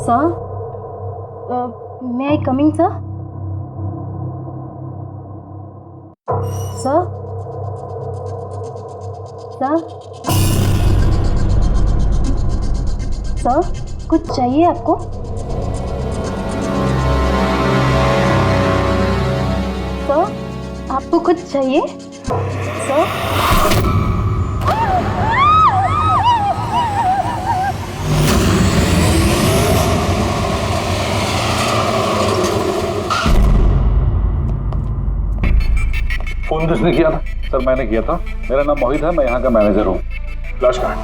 Sir, may I coming sir? Sir? Sir? Sir, कुछ चाहिए आपको? सर, आपको कुछ चाहिए? सर? फोन किसने किया था? सर मैंने किया था। मेरा नाम मोहित है, मैं यहाँ का मैनेजर हूँ। लाश कहाँ?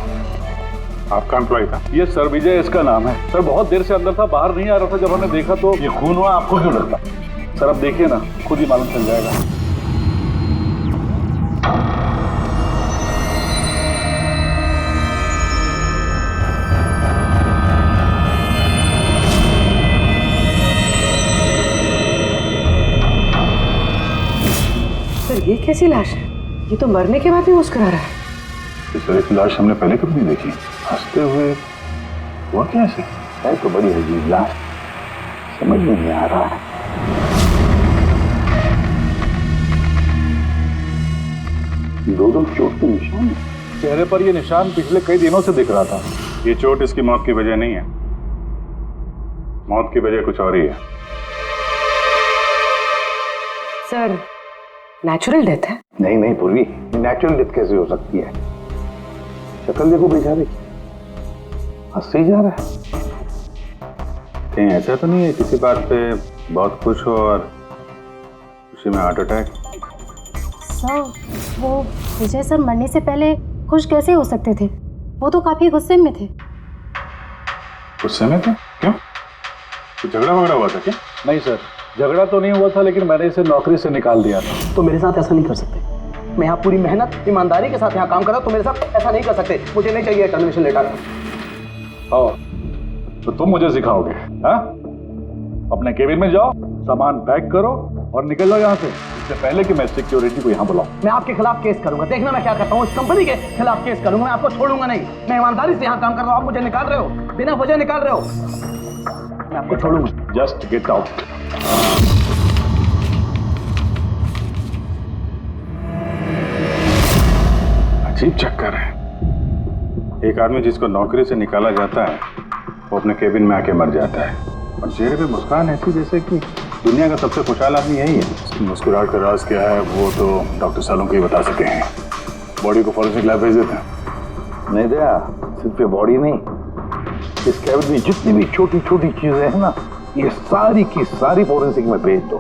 आपका एम्प्लॉय था? ये सर विजय इसका नाम है। सर बहुत देर से अंदर था, बाहर नहीं आ रहा था। जब हमने देखा तो ये खून हुआ। आपको क्यों लगता? सर अब देखिए ना, खुद ही मालूम चल जाएगा। सर ये कैसी लाश है? ये तो मरने के बाद भी मुस्कुरा रहा है। इस तरह की लाश हमने पहले कभी नहीं देखी। हंसते हुए हुआ कैसे? है तो बड़ी अजीब लाश, समझ में नहीं आ रहा है। दो चोट के निशान चेहरे पर ये निशान पिछले कई दिनों से दिख रहा था। ये चोट इसकी मौत की वजह नहीं है। मौत की वजह कुछ और ही है। सर नेचुरल डेथ है? नहीं नहीं पूर्वी, नेचुरल डेथ कैसे हो सकती है? शक्ल देखो बेचारे की, हंसते ही जा रहा है। कहीं ऐसा तो नहीं है किसी बात पे बहुत खुश हो और खुशी में हार्ट अटैक? सर, वो विजय सर मरने से पहले खुश कैसे हो सकते थे? वो तो काफी गुस्से में थे। गुस्से में थे? क्यों? कुछ झगड़ा वगड़ा हुआ था क्या? नहीं सर, झगड़ा तो नहीं हुआ था, लेकिन मैंने इसे नौकरी से निकाल दिया था। तो मेरे साथ ऐसा नहीं कर सकते। मैं यहाँ पूरी मेहनत ईमानदारी के साथ यहाँ काम कर रहा हूँ, तो मेरे साथ ऐसा नहीं कर सकते। मुझे नहीं चाहिए टर्मिनेशन लेटर। तो तुम मुझे सिखाओगे? हाँ, अपने केबिन में जाओ, सामान पैक करो और निकल जाओ यहाँ से, इससे पहले कि मैं सिक्योरिटी को यहाँ बुलाऊं। मैं आपके खिलाफ केस करूंगा। देखना मैं क्या करता हूँ। इस कंपनी के खिलाफ केस करूंगा। मैं आपको छोड़ूंगा नहीं। मैं ईमानदारी से यहाँ काम कर रहा हूँ, आप मुझे निकाल रहे हो, बिना वजह निकाल रहे हो। मैं आपको छोड़ूंगा। Just get out. अजीब चक्कर है। एक आदमी जिसको नौकरी से निकाला जाता है वो अपने केबिन में आके मर जाता है, और चेहरे पे मुस्कान ऐसी जैसे कि दुनिया का सबसे खुशहाल आदमी यही है। इसकी मुस्कुराहट का राज क्या है वो तो डॉक्टर सालों ही बता सके हैं। बॉडी को फॉरेंसिक लैब भेज देते हैं। नहीं दया, सिर्फ ये बॉडी नहीं, इस केबिन में जितनी भी छोटी छोटी चीजें हैं ना, ये सारी की सारी फॉरेंसिक में भेज दो।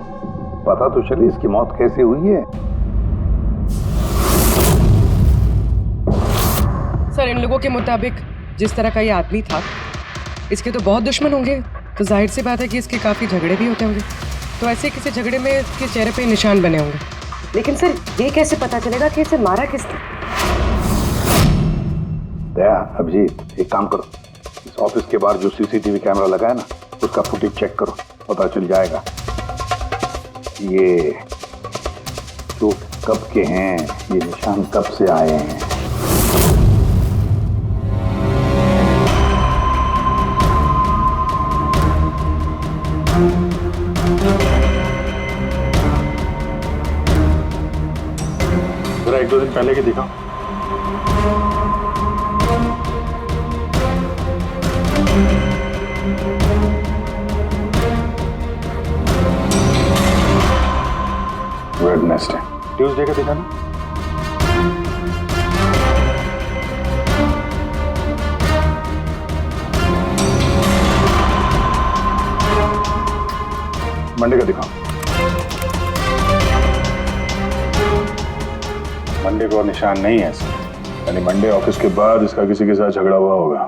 पता तो चले इसकी मौत कैसे हुई है। सर इन लोगों के मुताबिक जिस तरह का ये आदमी था, इसके तो बहुत दुश्मन होंगे, तो जाहिर सी बात है कि इसके काफी झगड़े भी होते होंगे। तो ऐसे किसी झगड़े में इसके चेहरे पे निशान बने होंगे। लेकिन सर ये कैसे पता चलेगा कि इसे मारा किसने? दया, अभिजीत, एक काम करो, इस ऑफिस के बाहर जो सीसीटीवी कैमरा लगा है ना, उसका फुटेज चेक करो, पता चल जाएगा ये तो कब के हैं, ये निशान कब से आए हैं। जरा एक दो दिन पहले के दिखाओ। वेडनेसडे, ट्यूसडे का दिखाना। मंडे का दिखाओ। मंडे को निशान नहीं है इसका, यानी मंडे ऑफिस के बाद इसका किसी के साथ झगड़ा हुआ होगा।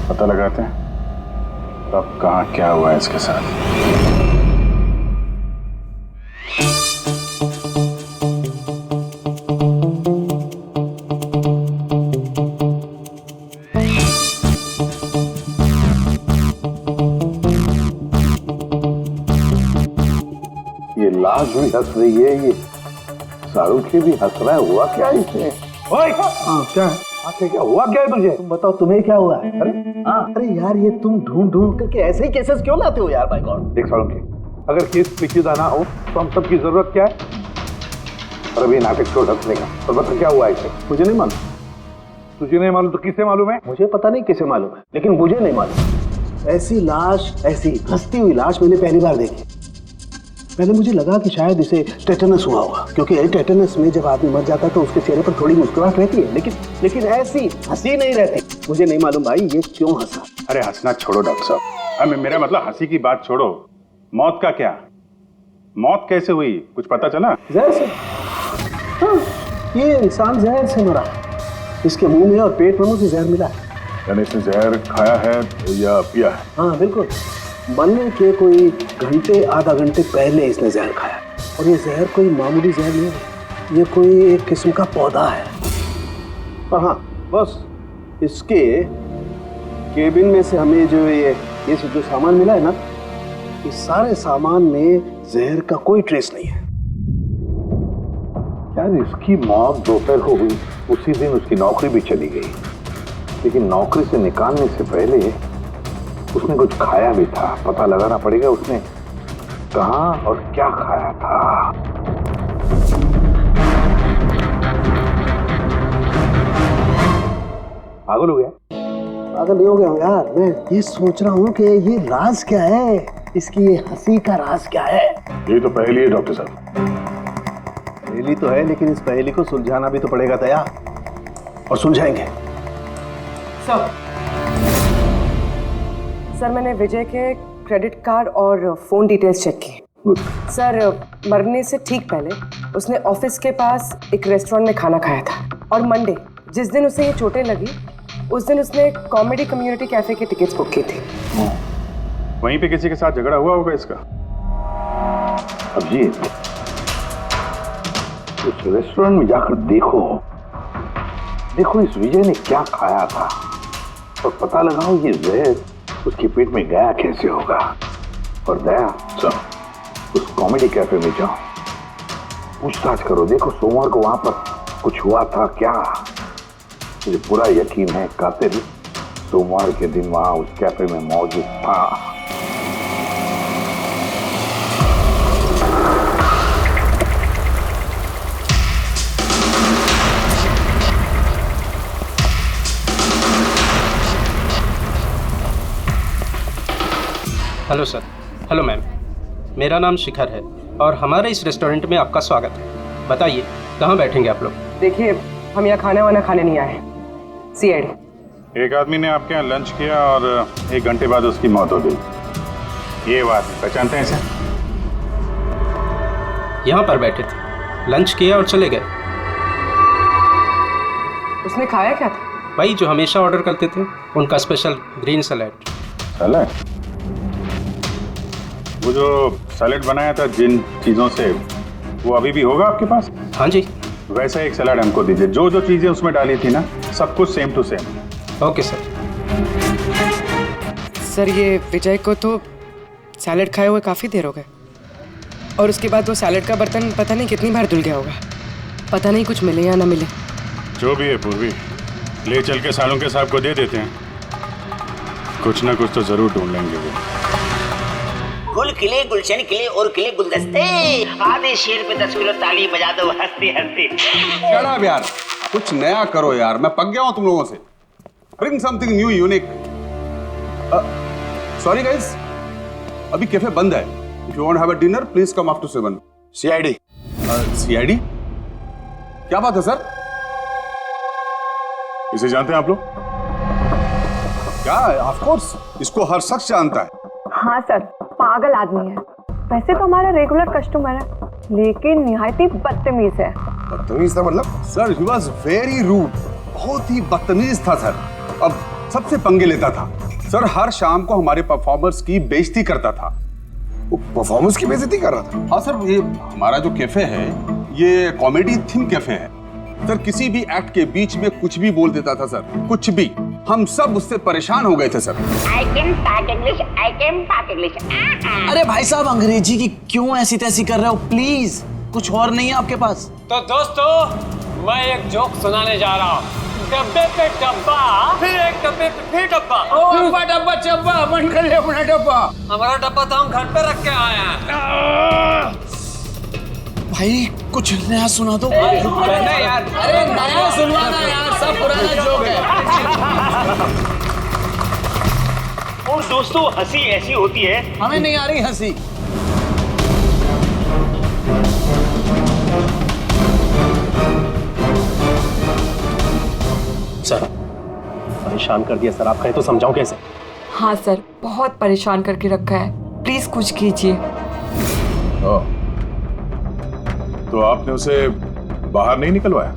पता लगाते हैं अब कहाँ क्या हुआ है इसके साथ। ये लाश भी हंस रही है, ये शाहरुख भी हंस रहा है। हुआ क्या इसे? ओए! हाँ क्या है? आखिर क्या हुआ, क्या है तुझे? तुम बताओ तुम्हें क्या हुआ है? अरे हाँ, अरे यार ये तुम ढूंढ करके ऐसे ही केसेस क्यों लाते हो यार? By god. देख सोलंकी, अगर केस पेचीदा ना हो तो हम सबकी जरूरत क्या है? और अभी नाटक छोड़ हंसने का, और बता क्या हुआ इसे? मुझे नहीं मालूम। तुझे नहीं मालूम तो किसे मालूम है? मुझे पता नहीं किसे मालूम है, लेकिन मुझे नहीं मालूम। ऐसी लाश, ऐसी हंसती हुई लाश मैंने पहली बार देखी। पहले मुझे लगा कि शायद इसे टेटनस हुआ होगा, क्योंकि टेटनस में जब आदमी मर जाता है तो उसके चेहरे पर थोड़ी मुस्कुराहट रहती है, लेकिन ऐसी हंसी नहीं रहती। मुझे नहीं मालूम भाई ये क्यों हंसा। अरे हंसना छोड़ो डॉक्टर साहब, मेरा मतलब हंसी की बात छोड़ो, मौत का क्या? मौत कैसे हुई, कुछ पता चला? जहर से। हाँ, ये इंसान जहर से मरा। इसके मुंह में और पेट में मुझे जहर मिला है। यानी इसने जहर खाया है या पिया है? हाँ बिल्कुल, मरने के कोई घंटे आधा घंटे पहले इसने जहर खाया। और ये जहर कोई मामूली जहर नहीं है, ये कोई एक किस्म का पौधा है। और हाँ बस इसके केबिन में से हमें जो ये जो सामान मिला है ना, इस सारे सामान में जहर का कोई ट्रेस नहीं है। यार इसकी मौत दोपहर को हुई, उसी दिन उसकी नौकरी भी चली गई, लेकिन नौकरी से निकालने से पहले उसने कुछ खाया भी था। पता लगाना पड़ेगा उसने कहां और क्या खाया था। पागल हो गया? पागल नहीं हो गया हूँ यार, मैं ये सोच रहा हूँ कि ये राज क्या है, इसकी ये हंसी का राज क्या है। ये तो पहली है डॉक्टर साहब। पहेली तो है, लेकिन इस पहेली को सुलझाना भी तो पड़ेगा दया, और सुलझाएंगे। सर मैंने विजय के क्रेडिट कार्ड और फोन डिटेल्स चेक किए। सर मरने से ठीक पहले उसने ऑफिस के पास एक रेस्टोरेंट में खाना खाया था, और मंडे जिस दिन उसे ये चोटें लगी उस दिन उसने कॉमेडी कम्युनिटी कैफे की टिकट्स बुक की थी। वहीं पे किसी के साथ झगड़ा हुआ होगा इसका। अब ये उस रेस्टोरेंट में जाकर देखो इस विजय ने क्या खाया था, और पता लगाओ ये जहर उसके पेट में गया कैसे होगा। और दया सब उस कॉमेडी कैफे में जाओ, पूछताछ करो, देखो सोमवार को वहां पर कुछ हुआ था क्या। मुझे पूरा यकीन है कातिल सोमवार के दिन वहां उस कैफे में मौजूद था। Hello sir. हेलो मैम, मेरा नाम शिखर है और हमारे इस रेस्टोरेंट में आपका स्वागत है। बताइए कहाँ बैठेंगे आप लोग? देखिए हम यहाँ खाना वाना खाने नहीं आए, सीआईडी। एक आदमी ने आपके यहाँ लंच किया और 1 घंटे बाद उसकी मौत हो गई। ये बात पहचानते हैं इसे? यहाँ पर बैठे थे, लंच किया और चले गए। उसने खाया क्या था? भाई जो हमेशा ऑर्डर करते थे, उनका स्पेशल ग्रीन सैलेड। सैलेड? वो जो सैलेड बनाया था जिन चीज़ों से, वो अभी भी होगा आपके पास? हाँ जी। वैसा एक सैलेड हमको दीजिए, जो जो चीज़ें उसमें डाली थी ना, सब कुछ same to same. Okay sir. Sir ये विजय को तो सैलेड खाए हुए काफ़ी देर हो गए, और उसके बाद वो सैलेड का बर्तन पता नहीं कितनी बार धुल गया होगा। पता नहीं कुछ मिले या ना मिले। जो भी है पूर्वी, ले चल के सालों के साहब को दे देते हैं, कुछ ना कुछ तो जरूर ढूंढ लेंगे वो। गुल किले गुलशन किले और किले गुलदस्ते, आधे शेर पे 10 किलो ताली बजा दो हंसते हंसते। शट अप यार, कुछ नया करो यार, मैं पक गया हूं तुम लोगों से। Bring something new unique. Sorry guys, अभी कैफे बंद है। If you want have a dinner please come after 7। CID. CID? क्या बात है सर? इसे जानते हैं आप लोग? क्या? ऑफ कोर्स, इसको हर शख्स जानता है। हाँ सर, पागल आदमी है। वैसे तो हमारा रेगुलर कस्टमर है, लेकिन निहायत ही बदतमीज है। बदतमीज था मतलब? Sir he was very rude, बहुत ही बदतमीज था सर। अब सबसे पंगे लेता था सर, हर शाम को हमारे परफॉर्मर्स की बेइज्जती करता था। परफॉर्मेंस की बेइज्जती कर रहा था? हाँ सर, ये हमारा जो कैफे है ये कॉमेडी थीम कैफे है सर। किसी भी एक्ट के बीच में कुछ भी बोल देता था सर, कुछ भी। हम सब उससे परेशान हो गए थे sir. I can talk English, I can talk English। अरे भाई साहब, अंग्रेजी की क्यों ऐसी तैसी कर रहे हो? प्लीज, कुछ और नहीं है आपके पास? तो दोस्तों मैं एक जोक सुनाने जा रहा हूँ। डब्बे पे डब्बा, फिर एक डब्बे पे फिर डब्बा। डब्बा डब्बा चब्बा बंद कर ले अपना डब्बा। हमारा डब्बा तो हम घर पे रख के आए हैं। भाई कुछ नया सुना दो। नहीं यार, अरे नया सुनवाना यार, सब पुराना जोक है। और दोस्तों हंसी ऐसी होती है, हमें नहीं आ रही हंसी। सर परेशान कर दिया सर, आप कहें तो समझाऊं कैसे? हाँ सर, बहुत परेशान करके रखा है, प्लीज कुछ कीजिए। तो आपने उसे बाहर नहीं निकलवाया?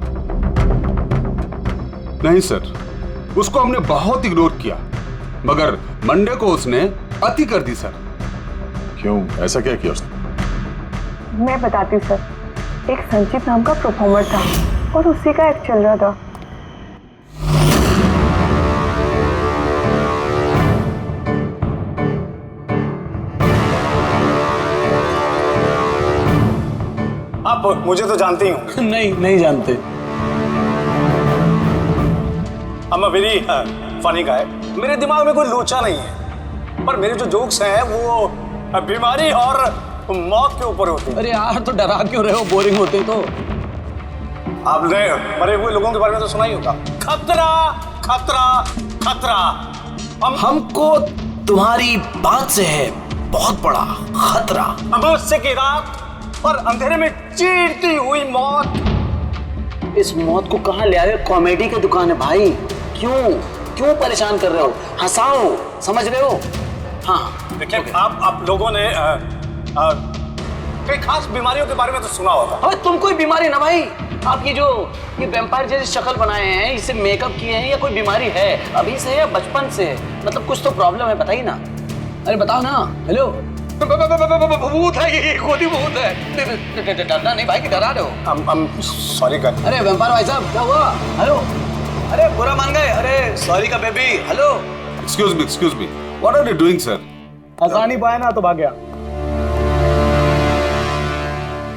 नहीं सर, उसको हमने बहुत इग्नोर किया, मगर मंडे को उसने अति कर दी सर। क्यों, ऐसा क्या किया उसने? मैं बताती हूँ सर, एक संचित नाम का परफॉर्मर था और उसी का एक्ट चल रहा था। आप मुझे तो जानते ही हो। नहीं जानते। I'm a very funny guy। मेरे दिमाग में कोई लोचा नहीं है, पर मेरे जो जोक्स हैं वो बीमारी और मौत के ऊपर होते हैं। अरे यार तो डरा क्यों रहे हो, बोरिंग होते तो। आपने मरे हुए लोगों के बारे में तो सुना ही होगा, खतरा खतरा खतरा। हमको तुम्हारी बात से है बहुत बड़ा खतरा। अमावस्या की रात और अंधेरे में चीरती हुई मौत। इस मौत को कहाँ ले आए? कॉमेडी की दुकान है भाई, क्यों परेशान कर रहे हो? हंसाओ, समझ रहे हो? हाँ देखिए आप लोगों ने कई खास बीमारियों के बारे में तो सुना होगा। अबे तुम कोई बीमारी ना भाई, आप ये वैम्पायर जैसी शक्ल बनाए हैं, इसे मेकअप किए हैं, या कोई बीमारी है अभी से या बचपन से? मतलब कुछ तो प्रॉब्लम है, बताइए ना। अरे बताओ ना। हेलो, भूत है ये, खुदी भूत है। डरना नहीं भाई, कि डरा रहे हो? सॉरी कर। अरे वैम्पायर भाई साहब क्या हुआ? हेलो, अरे बुरा मान गए? अरे सॉरी का baby. Hello, excuse me, what are you doing sir? हंसा नहीं पाया ना तो भाग गया।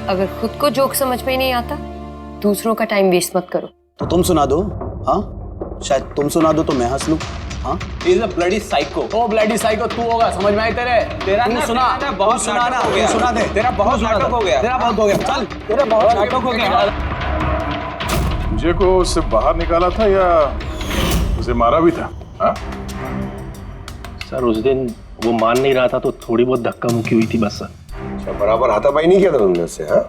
अगर खुद को जोक समझ में नहीं आता, दूसरों का टाइम वेस्ट मत करो। तो तुम सुना दो। हाँ, शायद तुम सुना दो तो मैं हंस लूं। हाँ, is a bloody psycho. Oh bloody psycho तू होगा, समझ में आई तेरे? तेरा तू ना सुना, बहुत सुना ना, हो गया। सुना दे। तेरा बहुत नाटक हो गया। तेरा बहुत हो गया। चल, तेरा बहुत नाटक हो गया। मुझे को उससे बाहर निकाला था या उसे मारा भी था? हाँ? सर उस दिन वो मान नहीं रहा था तो थोड़ी बहुत धक्का मुक्की हुई थी बस सर। अच्छा, बराबर हाथापाई नहीं किया था तुमने उससे? हाँ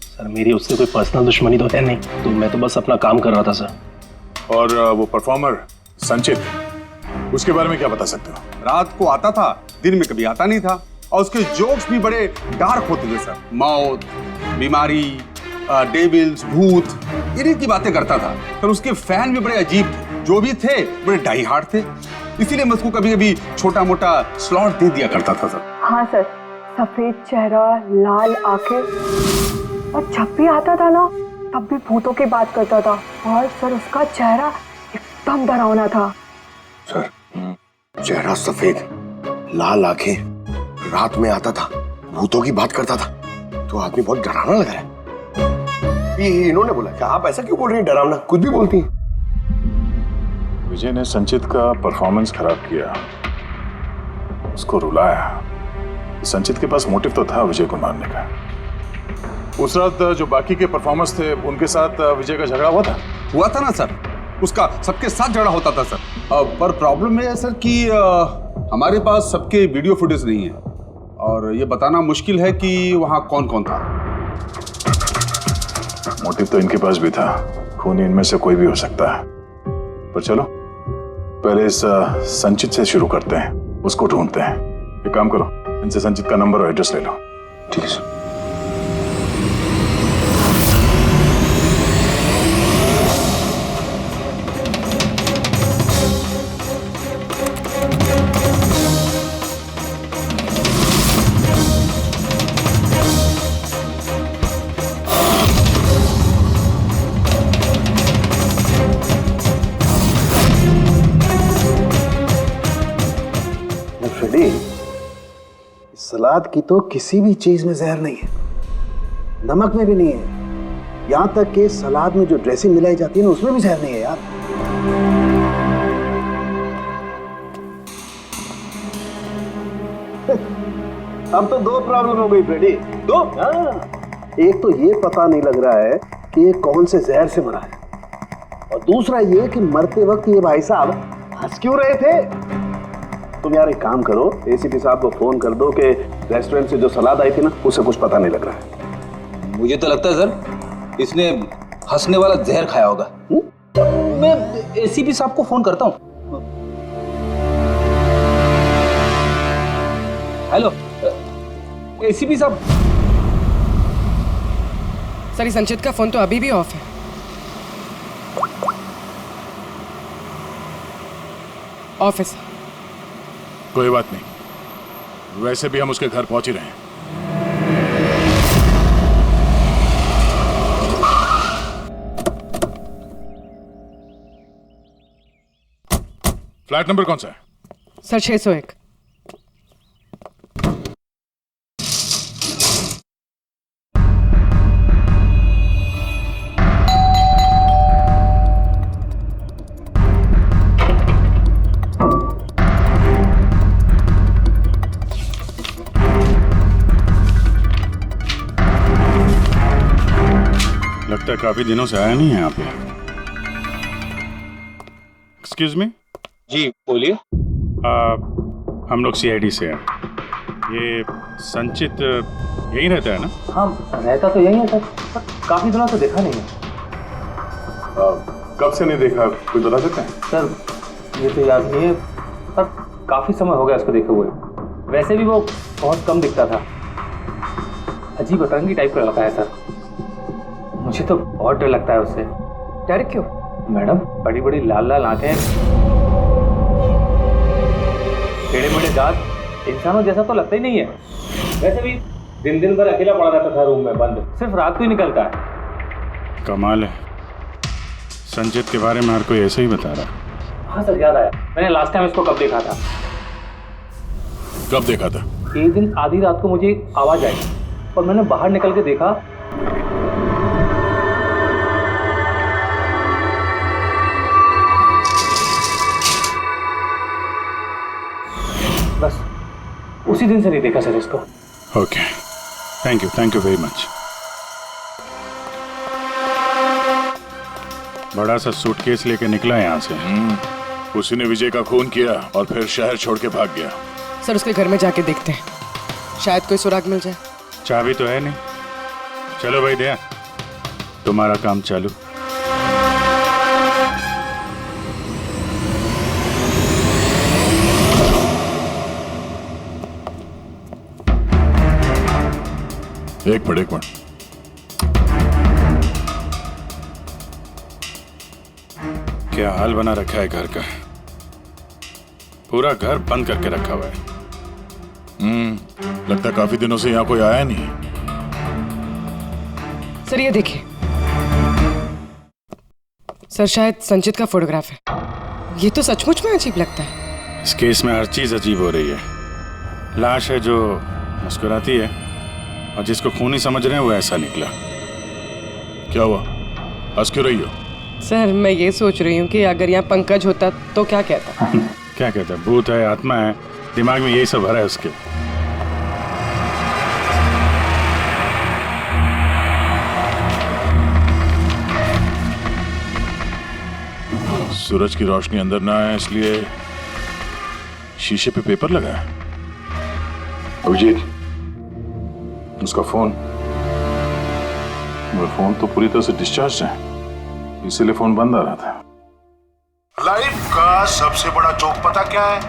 सर मेरी उससे कोई पर्सनल दुश्मनी तो है नहीं, तो मैं तो बस अपना काम कर रहा था सर। और वो परफॉर्मर संचित, उसके बारे में क्या बता सकते हो? रात को आता था, दिन में कभी आता नहीं था, और उसके जोक्स भी बड़े डार्क होते थे सर। मौत, बीमारी, डेविल्स, भूत, इन्हीं की बातें करता था सर। उसके फैन भी बड़े अजीब थे, जो भी थे बड़े डाई हार्ड थे, इसीलिए मैं उसको कभी कभी छोटा मोटा स्लॉट दे दिया करता था सर। हाँ सर, सफेद चेहरा, लाल आंखें, और जब भी आता था ना तब भी भूतों की बात करता था। और सर उसका चेहरा एकदम डरावना था। सर, चेहरा सफेद, लाल आंखें, रात में आता था, भूतों की बात करता था, तो आदमी बहुत डरावना लग रहा है। ये इन्होंने बोला क्या? आप ऐसा क्यों बोल रही हैं? डरावना कुछ भी बोलती हैं। विजय ने संचित का परफॉर्मेंस खराब किया, उसको रुलाया। संचित के पास मोटिव तो था विजय को मारने का। उस रात जो बाकी के परफॉर्मर्स थे उनके साथ विजय का झगड़ा हुआ था ना सर। उसका सबके साथ झगड़ा होता था सर। पर प्रॉब्लम है सर कि हमारे पास सबके वीडियो फुटेज नहीं है, और ये बताना मुश्किल है कि वहाँ कौन कौन था। मोटिव तो इनके पास भी था, खून इनमें से कोई भी हो सकता है। पर चलो पहले इस संचित से शुरू करते हैं, उसको ढूंढते हैं। एक काम करो, इनसे संचित का नंबर और एड्रेस ले लो। ठीक है सर। सलाद की तो किसी भी चीज में जहर नहीं है, नमक में भी नहीं है, यहाँ तक कि सलाद में जो ड्रेसिंग मिलाई जाती है ना उसमें भी जहर नहीं है यार। अब तो दो प्रॉब्लम हो गई फ्रेडी, दो। एक तो ये पता नहीं लग रहा है कि ये कौन से जहर से मरा है, और दूसरा ये कि मरते वक्त ये भाई साहब हंस क्यों रहे थे। तुम यार एक काम करो, एसीपी साहब को फोन कर दो कि रेस्टोरेंट से जो सलाद आई थी ना उसे कुछ पता नहीं लग रहा है। मुझे तो लगता है सर इसने हंसने वाला जहर खाया होगा। मैं एसीपी साहब को फोन करता हूँ। हेलो एसीपी साहब। सर संचित का फोन तो अभी भी ऑफ है। ऑफिस। कोई बात नहीं, वैसे भी हम उसके घर पहुंच ही रहे हैं। फ्लैट नंबर कौन सा है? सर 601। लगता है काफी दिनों से आया नहीं है यहाँ पे। Excuse me. जी बोलिए। हम लोग सीआईडी से हैं। ये संचित यहीं रहता है ना? हाँ रहता तो यहीं है सर, पर काफी दिनों से देखा नहीं है। कब से नहीं देखा, कुछ बता सकते हैं? सर ये तो याद नहीं है, पर काफी समय हो गया उसको देखे हुए। वैसे भी वो बहुत कम दिखता था, अजीब अतरंगी टाइप का लड़का है सर। मुझे तो बहुत डर लगता है उससे। डर क्यों? मैडम बड़ी बड़ी लाल लाल आंखें, टेढ़े मेढ़े दांत, इंसानों जैसा तो लगता ही नहीं है। वैसे भी दिन दिन भर अकेला पड़ा रहता था रूम में बंद, सिर्फ रात को ही निकलता है। कमाल है, संचित के बारे में हर कोई ऐसे ही बता रहा है। हाँ सर याद आया, मैंने लास्ट टाइम इसको कब देखा था। कब देखा था? एक दिन आधी रात को मुझे आवाज आई और मैंने बाहर निकल के देखा, बस उसी दिन से नहीं देखा सर इसको। Okay, thank you very much. बड़ा सा सूटकेस लेके निकला यहाँ से। उसी ने विजय का खून किया और फिर शहर छोड़ के भाग गया। सर उसके घर में जाके देखते हैं, शायद कोई सुराग मिल जाए। चाबी तो है नहीं। चलो भाई दया, तुम्हारा काम चालू। एक मिनट। क्या हाल बना रखा है घर का, पूरा घर बंद करके रखा हुआ है। लगता है काफी दिनों से यहाँ कोई आया नहीं। सर ये देखिए, सर शायद संचित का फोटोग्राफ है। ये तो सचमुच में अजीब लगता है। इस केस में हर चीज अजीब हो रही है। लाश है जो मुस्कुराती है, और जिसको खूनी समझ रहे हैं वो ऐसा निकला। क्या हुआ, हंस क्यों रही हो? सर मैं ये सोच रही हूँ कि अगर यहाँ पंकज होता तो क्या कहता। क्या कहता? भूत है, आत्मा है, दिमाग में यही सब भरा है उसके। सूरज की रोशनी अंदर ना आए इसलिए शीशे पे पेपर लगा है। अभिजीत, उसका फोन। मेरा फोन तो पूरी तरह से डिस्चार्ज है, इसीलिए फोन बंद आ रहा था। लाइफ का सबसे बड़ा जोक पता क्या है?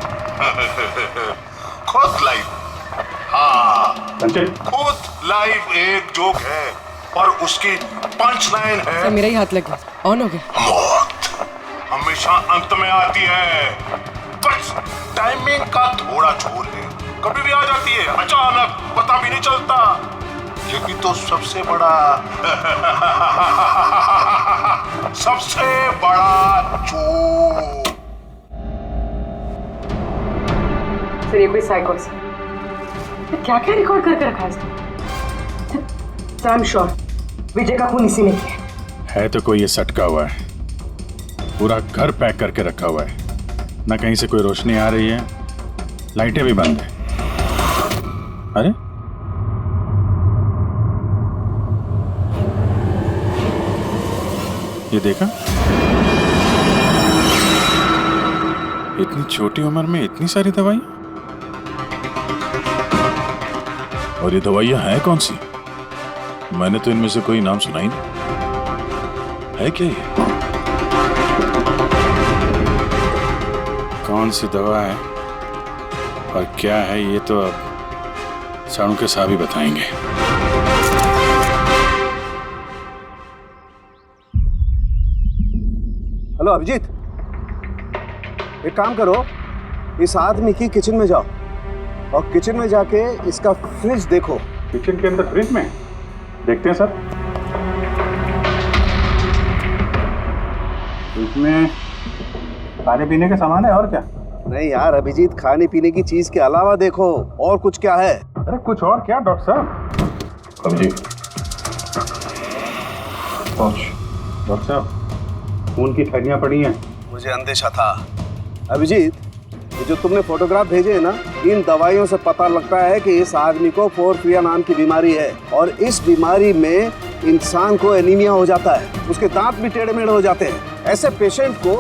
खुद लाइफ। हाँ, खुद लाइफ एक जोक है और उसकी पंच लाइन है। सर मेरा ही हाथ लग गया, ऑन हो गया। मौत हमेशा अंत में आती है, बस टाइमिंग का थोड़ा झोल है। कभी भी आ जाती है अचानक, पता भी नहीं चलता। ये भी तो सबसे बड़ा सबसे बड़ा जोक। सर ये कोई साइकोस है। क्या क्या रिकॉर्ड करके रखा है इसने? सर आई एम श्योर विजय का खून इसी ने किया है तो कोई ये सटका हुआ है, पूरा घर पैक करके रखा हुआ है, ना कहीं से कोई रोशनी आ रही है, लाइटें भी बंद है। अरे ये देखा, इतनी छोटी उम्र में इतनी सारी दवाई, और ये दवाइयां हैं कौन सी? मैंने तो इनमें से कोई नाम सुना ही नहीं। है क्या ये? कौन सी दवा है और क्या है ये तो अब साणु के साहब ही बताएंगे। हेलो अभिजीत, एक काम करो, इस आदमी की किचन में जाओ और किचन में जाके इसका फ्रिज देखो। किचन के अंदर फ्रिज में? देखते हैं सर। इसमें खाने पीने के सामान है और क्या? नहीं यार अभिजीत, खाने पीने की चीज के अलावा देखो और कुछ क्या है। अरे कुछ और क्या डॉक्टर साहब? अभिजीत, डॉक्टर साहब, खून की थैलियां पड़ी हैं। मुझे अंदेशा था। अभिजीत, ये जो तुमने फोटोग्राफ भेजे है ना, इन दवाइयों से पता लगता है कि इस आदमी को पोर्फिरिया नाम की बीमारी है, और इस बीमारी में इंसान को एनीमिया हो जाता है, उसके दांत भी टेढ़े मेढ़े हो जाते हैं। ऐसे पेशेंट को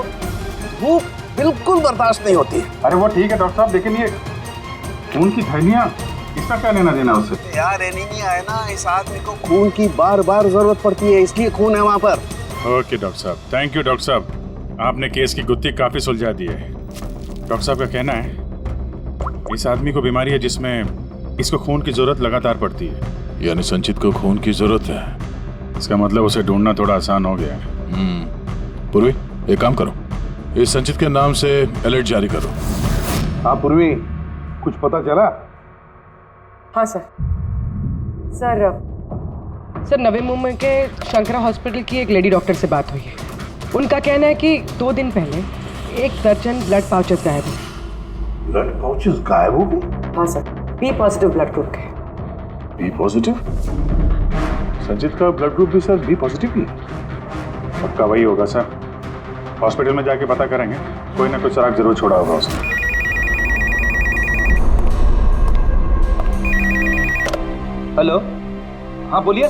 भूख बिल्कुल बर्दाश्त नहीं होती। अरे वो ठीक है डॉक्टर साहब, लेकिन ये खून की थैलियां, इसका क्या लेना देना उससे? यार एनीमिया है ना, इस आदमी को खून की बार बार जरूरत पड़ती है, इसलिए खून है वहाँ पर। ओके डॉक्टर साहब, थैंक यू डॉक्टर साहब, आपने केस की गुत्थी काफी सुलझा दी है। डॉक्टर साहब का कहना है इस आदमी को बीमारी है जिसमें इसको खून की जरूरत लगातार पड़ती है। यानी संचित को खून की जरूरत है। इसका मतलब उसे ढूंढना थोड़ा आसान हो गया है। पूर्वी, एक काम करो, इस संचित के नाम से अलर्ट जारी करो। हाँ पूर्वी, कुछ पता चला? हाँ सर नवी मुंबई के शंकरा हॉस्पिटल की एक लेडी डॉक्टर से बात हुई है। उनका कहना है कि 2 दिन पहले 1 दर्जन ब्लड पाउचेस गायब हुए। ब्लड पाउचेस गायब हो गए? हाँ sir, B positive blood group के। B positive? संचित का ब्लड ग्रुप भी सर बी पॉजिटिव ही है। पक्का वही होगा सर, हॉस्पिटल में जाके पता करेंगे, कोई ना कोई सुराग जरूर छोड़ा होगा उसने। हेलो, हाँ बोलिए।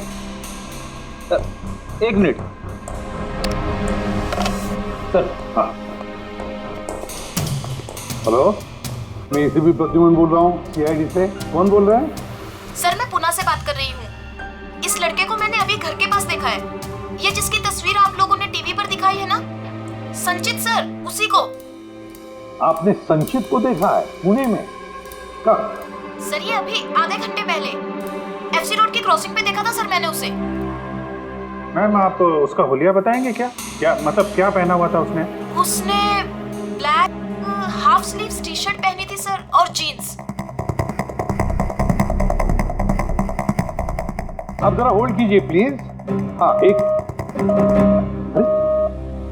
1 मिनट सर। हाँ हेलो, मैं एसीपी प्रद्युमन बोल रहा हूँ सीआईडी से। कौन बोल रहे हैं? सर मैं पुणे से बात कर रही हूँ। इस लड़के को मैंने अभी घर के पास देखा है, ये जिसकी तस्वीर आप लोगों ने टीवी पर दिखाई है ना, संचित सर, उसी को। आपने संचित को देखा है पुणे में? कब? सर ये अभी आधे घंटे पहले एफसी रोड की क्रॉसिंग पे देखा था सर मैंने उसे। मैम आप उसका हुलिया बताएंगे क्या? क्या मतलब क्या पहना हुआ था उसने? उसने black half sleeves T shirt पहनी थी सर, और जीन्स। आप जरा होल्ड कीजिए प्लीज। हाँ एक,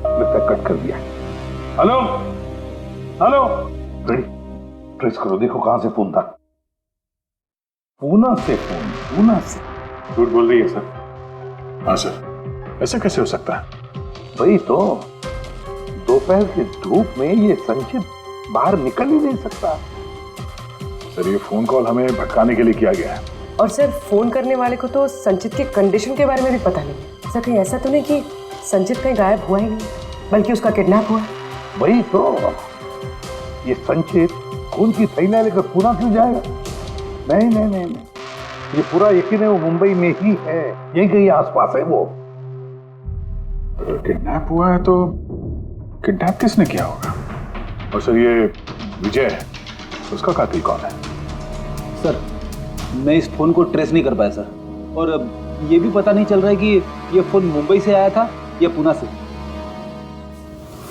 लगता कट कर दिया। हेलो हेलो, रेडी, ट्रेस करो, देखो कहां से फोन था। पूना से फोन? पूना से? झूठ बोल रही है सर। हाँ सर, ऐसा कैसे हो सकता है? वही तो, दोपहर की धूप में ये संचित बाहर निकल ही नहीं सकता। सर ये फोन कॉल हमें भटकाने के लिए किया गया है। और सर फोन करने वाले को तो संचित की कंडीशन के बारे में भी पता नहीं है। सर कहीं ऐसा तो नहीं कि संचित कहीं गायब हुआ ही नहीं, बल्कि उसका किडनैप हुआ? वही तो, ये संचित खून की थैलियां लेकर पूना क्यों जाएगा? नहीं नहीं नहीं नहीं, ये पूरा यकीन है वो मुंबई में ही है, यही कहीं आसपास है वो। किडनैप हुआ है तो किडनैप किसने किया होगा? और सर ये विजय है, उसका कातिल कौन है? सर मैं इस फोन को ट्रेस नहीं कर पाया सर, और ये भी पता नहीं चल रहा है कि ये फोन मुंबई से आया था या पुणे से।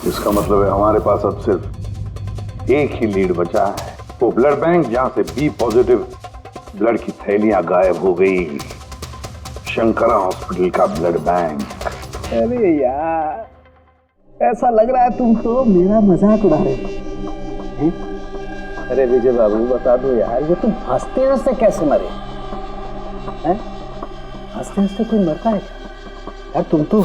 इसका मतलब है हमारे पास अब सिर्फ एक ही लीड बचा है, वो ब्लड बैंक जहां से बी पॉजिटिव ब्लड की थैलियां गायब हो गई, शंकरा हॉस्पिटल का ब्लड बैंक। अरे यार, ऐसा लग रहा है तुम तो मेरा मजाक उड़ा रहे हो। अरे विजय बाबू बता दो यार, ये तुम हंसते हंसते कैसे मरे हैं? हंसते हंसते कोई मरता है क्या? यार तुम तो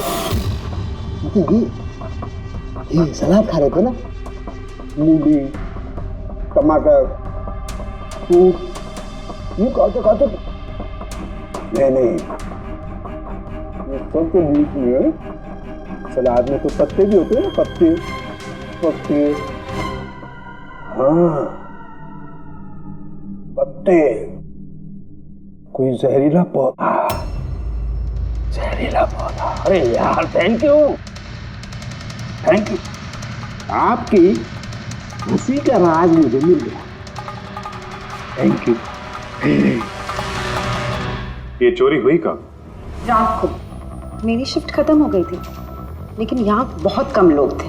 ये सलाद खा रहे थे ना, मूली, टमाटर, फ्रूट, ये खाते नहीं, ये सब तो बीच में सलाद में तो पत्ते भी होते हैं ना, पत्ते, हाँ पत्ते, कोई जहरीला पौधा। अरे यार थैंक यू, आपकी हंसी का राज मुझे मिल गया, थैंक यू। ये चोरी हुई कब? रात को मेरी शिफ्ट खत्म हो गई थी, लेकिन यहाँ बहुत कम लोग थे।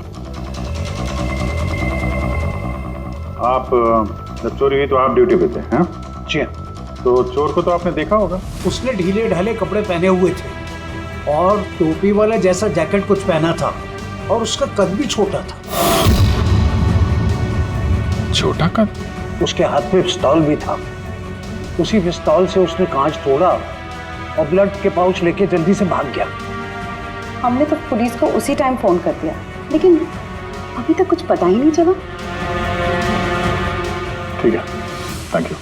आप जब चोरी हुई तो आप ड्यूटी पे थे? हैं? जी। तो चोर को तो आपने देखा होगा। उसने ढीले ढाले कपड़े पहने हुए थे और टोपी वाला जैसा जैकेट कुछ पहना था और उसका कद भी छोटा था। छोटा कद? उसके हाथ में पिस्तौल भी था। उसी पिस्तौल से उसने कांच तोड़ा और ब्लड के पाउच लेके जल्दी से भाग गया। हमने तो पुलिस को उसी टाइम फोन कर दिया, लेकिन अभी तक कुछ पता ही नहीं चला। ठीक है, थैंक यू।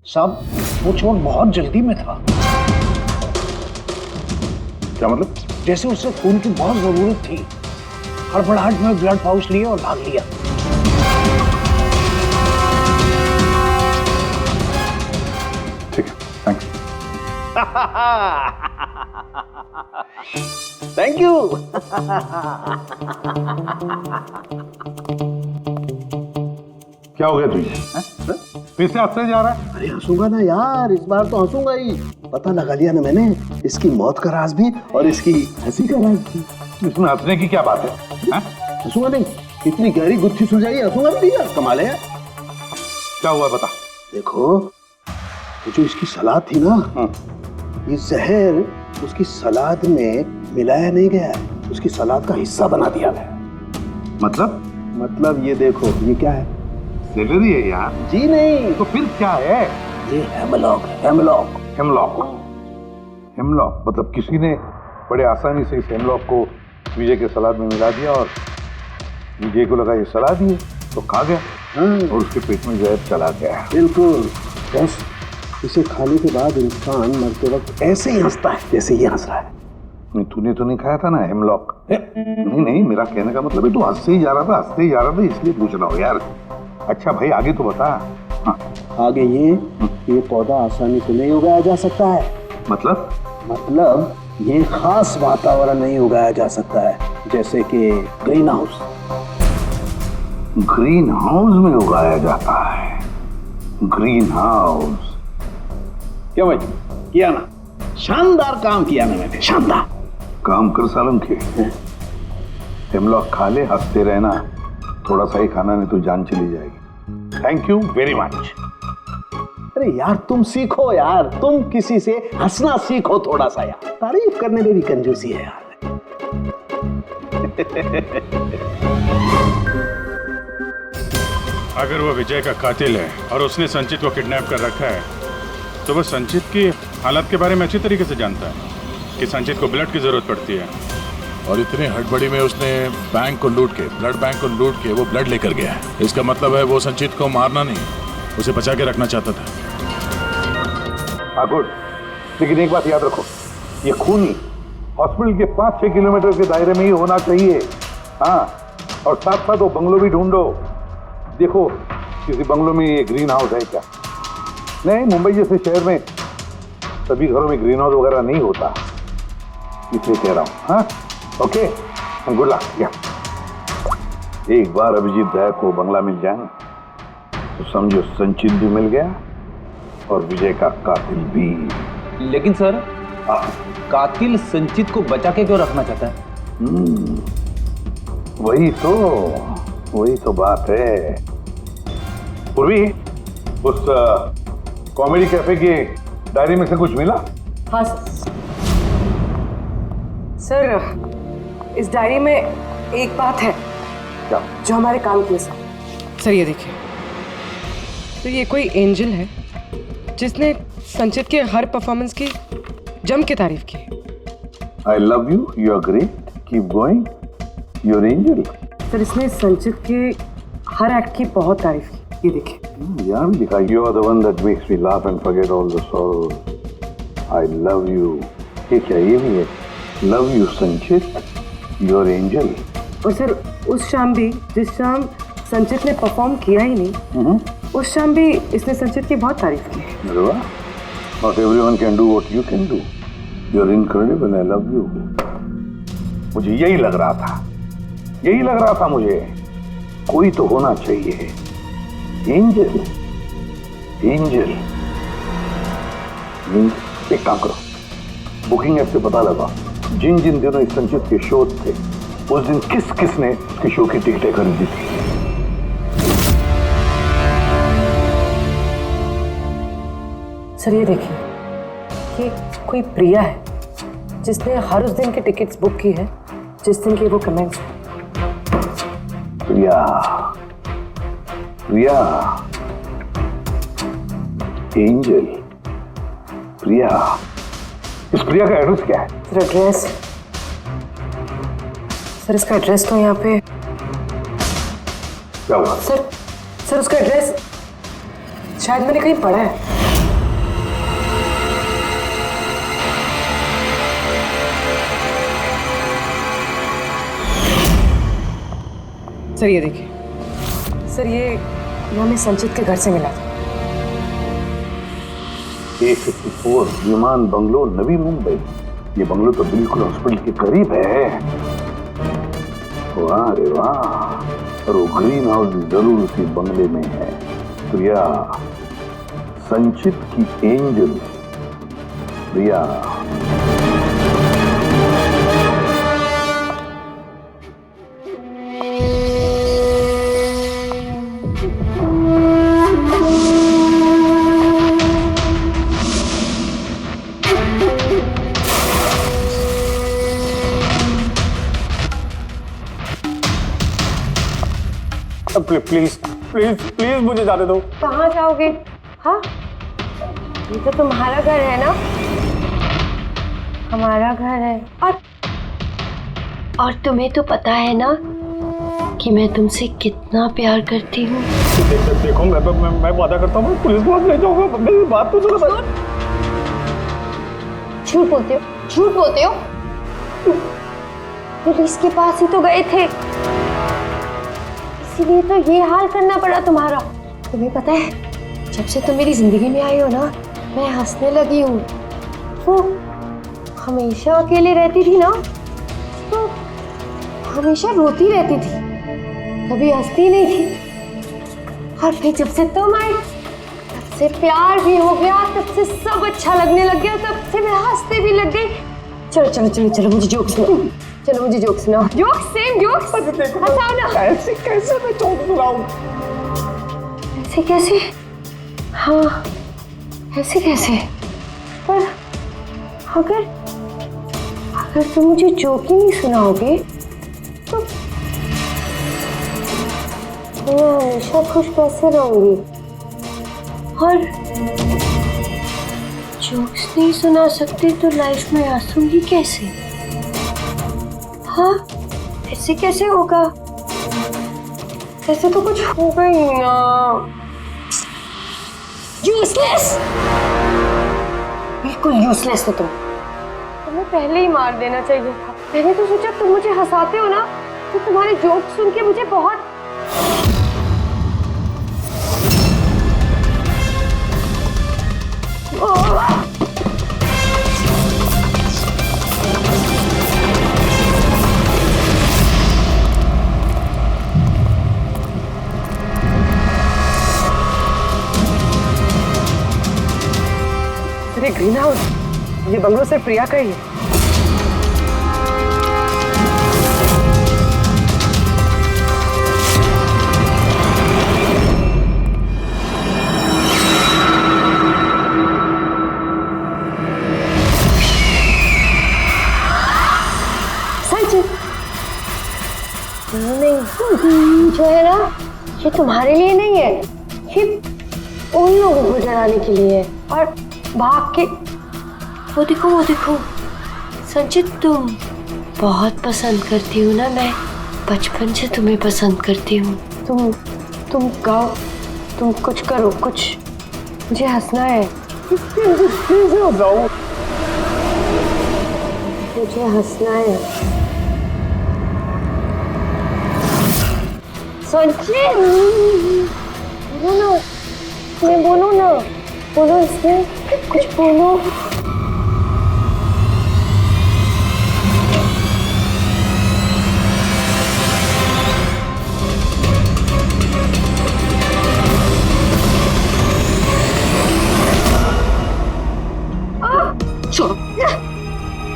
साहब वो चोर बहुत जल्दी में था। क्या मतलब? जैसे उसे खून की बहुत जरूरत थी, हड़बड़ाहट में ब्लड पाउच लिए और भाग लिया। ठीक है, थैंक्स। Thank you. क्या हो गया तुझे? फिर से हंसने जा रहा है? अरे हंसूंगा ना यार, इस बार तो हंसूंगा ही। पता लगा लिया ना मैंने इसकी मौत का राज भी और इसकी हंसी का राज भी। इसमें हंसने की क्या बात है? हंसूंगा नहीं, इतनी गहरी गुत्थी सुलझाई, हंसूंगा नहीं यार, कमाल है। क्या हुआ बता। देखो ये जो इसकी सलाद थी ना, ये जहर उसकी सलाद में मिलाया नहीं गया, उसकी सलाद का हिस्सा बना दिया गया। मतलब ये देखो, ये क्या है? सेलरी है यार। जी नहीं। तो फिर क्या है? ये हेमलॉक है, हेमलॉक। हेमलॉक मतलब किसी ने बड़े आसानी से इस हेमलॉक को विजय के सलाद में मिला दिया और विजय को लगा ये सलाद ही है तो खा गया और उसके पेट में जहर चला गया। बिल्कुल। बस इसे खाने के बाद इंसान मरते वक्त ऐसे ही हंसता है जैसे ये हंस रहा है। नहीं, तूने तो नहीं खाया था ना हेमलॉक? नहीं, मेरा कहने का मतलब है तू हंसते ही जा रहा था इसलिए पूछ रहा हूँ यार। अच्छा भाई आगे तो बता। हाँ। आगे ये पौधा आसानी से नहीं उगाया जा सकता है। मतलब ये खास वातावरण नहीं उगाया जा सकता है, जैसे कि ग्रीन हाउस। ग्रीन हाउस में उगाया जाता है। ग्रीन हाउस क्या भाई किया ना, शानदार काम किया ना मैंने, शानदार काम कर सालम के। हेमलॉक खा ले, हंसते रहना, थोड़ा सा ही खाना नहीं तो जान चली जाएगी। Thank you very much. अरे यार तुम सीखो यार, तुम किसी से हंसना सीखो थोड़ा सा यार, तारीफ करने में भी कंजूसी है यार। अगर वो विजय का कातिल है और उसने संचित को किडनैप कर रखा है तो वो संचित की हालत के बारे में अच्छी तरीके से जानता है कि संचित को ब्लड की जरूरत पड़ती है और इतनी हड़बड़ी में उसने बैंक को लूट के, ब्लड बैंक को लूट के वो ब्लड लेकर गया है। इसका मतलब है वो संचित को मारना नहीं, उसे बचा के रखना चाहता था। हाँ गुड, लेकिन एक बात याद रखो, ये खून हॉस्पिटल के 5-6 किलोमीटर के दायरे में ही होना चाहिए। हाँ, और साथ साथ वो बंगलो भी ढूंढो। देखो किसी बंगलो में ये ग्रीन हाउस है क्या? नहीं, मुंबई जैसे शहर में सभी घरों में ग्रीन हाउस वगैरह नहीं होता, इसलिए कह रहा हूँ। हाँ ओके, गुड लक। या एक बार अभिजीत दया को बंगला मिल जाए ना तो समझो संचित भी मिल गया और विजय का कातिल भी। लेकिन सर कातिल संचित को बचा के क्यों रखना चाहता है? वही तो बात है। पूर्वी, उस कॉमेडी कैफे की डायरी में से कुछ मिला? हाँ सर, इस डायरी में एक बात है क्या? जो हमारे काम की है। सर ये देखिए, तो ये कोई एंजल है जिसने संचित के हर परफॉर्मेंस की जम के तारीफ की। I love you, you are great, keep going, you're angel. Sir इसने संचित के हर एक्ट की बहुत तारीफ की, ये देखिए। यहाँ भी दिखा, you are the one that makes me laugh and forget all the sorrows. I love you. ये क्या, ये भी है? Love you संचित, you're angel. और सर उस शाम भी, जिस शाम संचित ने परफॉर्म किया ही नहीं, उस शाम भी इसने संचित की बहुत तारीफ की। अरे वाह, not everyone can do what you can do. You're incredible, I love you. मुझे यही लग रहा था मुझे, कोई तो होना चाहिए, एंजल। एक काम करो, बुकिंग ऐप से पता लगा जिन जिन दिनों इस संचित के शो थे, उस दिन किस किस ने उसके शो की टिकटें खरीदी थी। सर ये देखिए, ये कोई प्रिया है जिसने हर उस दिन के टिकट्स बुक की है जिस दिन के वो कमेंट्स हैं। प्रिया, एंजल, प्रिया। इस प्रिया का एड्रेस क्या है? सर एड्रेस, सर इसका एड्रेस तो यहाँ पे क्या हुआ? सर उसका एड्रेस शायद मैंने कहीं पढ़ा है। सर ये देखिए, सर ये हमें संचित के घर से मिला था। 854 विमान बंगलो, नवी मुंबई। ये बंगलो तो बिल्कुल हॉस्पिटल के करीब है। वाह रे वाह, और वो ग्रीन हाउस जरूर उसी बंगले में है। प्रिया, संचित की angel Priya. Please please please मुझे जाने दो। कहाँ जाओगे? हाँ, ये तो तुम्हारा घर है ना? हमारा घर है। और तुम्हें तो पता है ना कि मैं तुमसे कितना प्यार करती हूँ। देखो मैं वादा करता हूँ, पुलिस के पास ले जाऊंगा। मेरी बात तो सुनो। झूठ बोलते हो। पुलिस के पास ही तो गए थे, इसीलिए तो ये हाल करना पड़ा तुम्हारा। तुम्हें पता है, जब से तुम मेरी जिंदगी में आई हो ना, मैं हंसने लगी हूँ। वो हमेशा अकेले रहती थी ना, तो हमेशा रोती रहती थी, कभी हंसती नहीं थी। और फिर जब से तुम आई, तब से प्यार भी हो गया, तब से सब अच्छा लगने लग गया, तब से मैं हंसते भी लग गई। चलो मुझे जोक सुनाओ। Joke, same jokes. हंसाओ ना। ऐसे कैसे मैं जोक सुनाऊं? ऐसे कैसे? हाँ, ऐसे कैसे? पर अगर तुम मुझे जोक ही नहीं सुनाओगे तो मैं हमेशा खुश कैसे रहूंगी? और जोक्स नहीं सुना सकते तो लाइफ में हंसूंगी कैसे? हाँ, ऐसे कैसे होगा? ऐसे तो कुछ होगा ही ना। यूजलेस, बिल्कुल यूजलेस हो तुम। तुम्हें पहले ही मार देना चाहिए था। मैंने तो सोचा तुम मुझे हंसाते हो ना, तो तुम्हारे जोक सुन के मुझे बहुत ग्रीन हाउस, ये बंगलो सिर्फ प्रिया का ही है। नहीं, जो है ना, ये तुम्हारे लिए नहीं है, ये उन लोगों को डराने के लिए है। और भाग के वो देखो संचित, तुम बहुत पसंद करती हो ना, मैं बचपन से तुम्हें पसंद करती हूँ। तुम गाओ, तुम कुछ करो, कुछ, मुझे हंसना है। मुझे हंसना है। संचित बोलो ना, बोलो इसमें कुछ बोलो।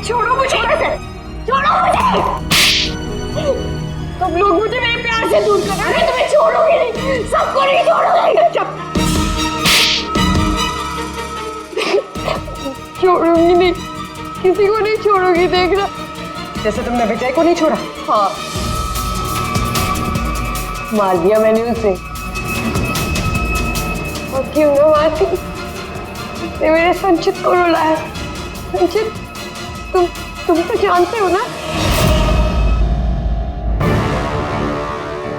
छोड़ो मुझे, छोड़ो मुझे। तुम लोग मुझे मेरे प्यार से दूर कर रहे हो, तुम्हें छोड़ोगे नहीं, सबको नहीं छोड़ोगे। छोड़ूंगी नहीं, किसी को नहीं छोड़ूंगी, देखना। जैसे तुमने विजय को नहीं छोड़ा। हाँ, मार दिया मैंने उसे। और क्यों ना मारती, उसने मेरे संचित को रुलाया। संचित, तुम तो जानते हो ना।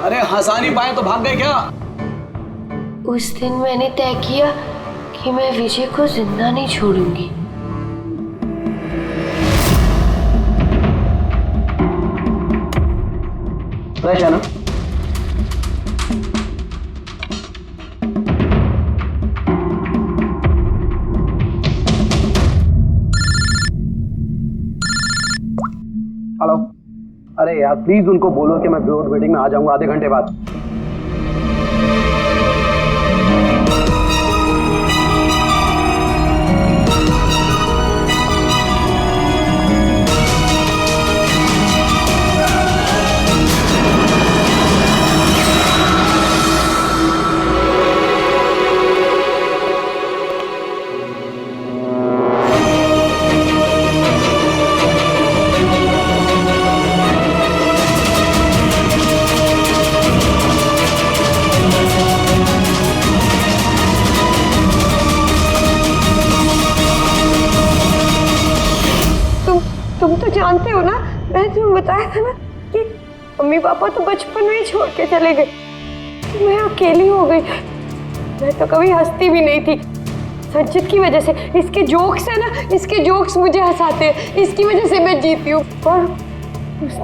अरे हंसा नहीं पाए तो भाग गए क्या? उस दिन मैंने तय किया कि मैं विजय को जिंदा नहीं छोड़ूंगी। फ्रेश है ना? हेलो, अरे यार प्लीज उनको बोलो कि मैं बोर्ड मीटिंग में आ जाऊंगा आधे घंटे बाद। तुम तो जानते हो ना, मैंने तुम्हें बताया था ना कि मम्मी पापा तो बचपन में ही छोड़ के चले गए, तो मैं अकेली हो गई। मैं तो कभी हंसती भी नहीं थी, संचित की वजह से। इसके जोक्स है ना, इसके जोक्स मुझे हंसाते हैं, इसकी वजह से मैं जीती हूँ। और उस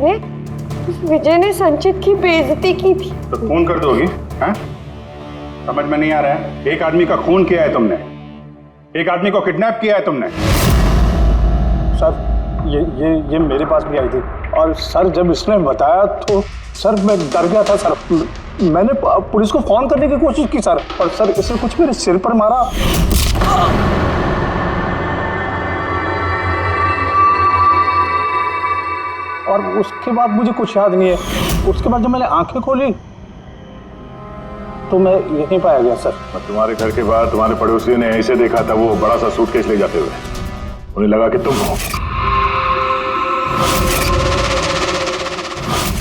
विजय ने संचित की बेइज्जती की थी। तो खून कर दोगी? हैं? समझ में नहीं आ रहा है? एक आदमी का खून किया है तुमने, एक आदमी को किडनैप किया है तुमने। सर ये मेरे पास भी आई थी, और सर जब इसने बताया तो सर मैं डर गया था। सर मैंने पुलिस को फोन करने की कोशिश की सर, और सर इसने कुछ मेरे सिर पर मारा। और उसके बाद मुझे कुछ याद नहीं है। उसके बाद जब मैंने आंखें खोली तो मैं यहीं पाया गया सर। तुम्हारे घर के बाहर तुम्हारे पड़ोसियों ने ऐसे देखा था, वो बड़ा सा सूटकेस ले जाते हुए, उन्हें लगा कि तुम हो,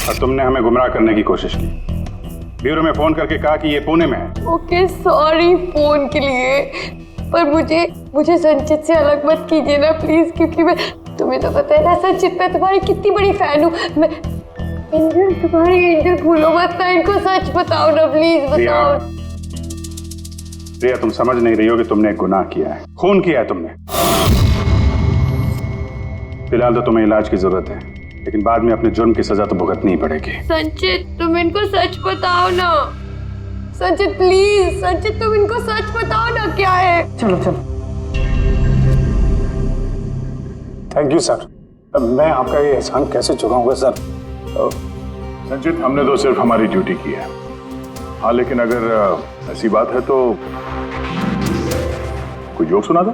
और तुमने हमें गुमराह करने की कोशिश की। ब्यूरो में फोन करके कहा कि ये पुणे में है। ओके सॉरी फोन के लिए, पर मुझे संचित से अलग मत कीजिए ना प्लीज, क्योंकि मैं, तुम्हें तो पता है ना संचित, मैं तुम्हारी कितनी बड़ी फैन हूँ। मैं एंजल, तुम्हारी एंजल भूलो मत ना, इनको सच बताओ ना प्लीज, बताओ। प्रिया, तुम समझ नहीं रही हो कि तुमने एक गुनाह किया है, खून किया है तुमने। फिलहाल तो तुम्हें इलाज की जरूरत है, लेकिन बाद में अपने जुर्म की सजा तो भुगतनी ही पड़ेगी। संचित, तुम इनको सच बताओ ना। संचित प्लीज, संचित तुम इनको सच बताओ ना क्या है। चलो थैंक यू सर, मैं आपका ये एहसान कैसे चुकाऊंगा सर। संचित, हमने तो सिर्फ हमारी ड्यूटी की है। हाँ, लेकिन अगर ऐसी बात है तो कोई जोक सुना दो।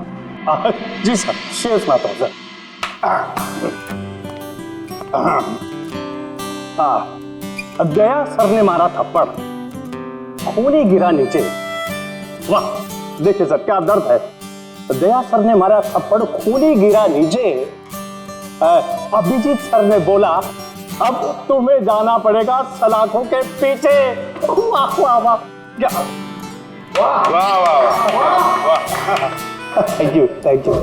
जी सर, शेर सुनाता हूँ सर। दया सर ने मारा थप्पड़, खूनी गिरा नीचे। वाह, देखिए सर क्या दर्द है। दया सर ने मारा थप्पड़, खूनी गिरा नीचे। अभिजीत सर ने बोला, अब तुम्हें जाना पड़ेगा सलाखों के पीछे। वाह वाह वाह, क्या वाह वाह वाह वाह। Thank you.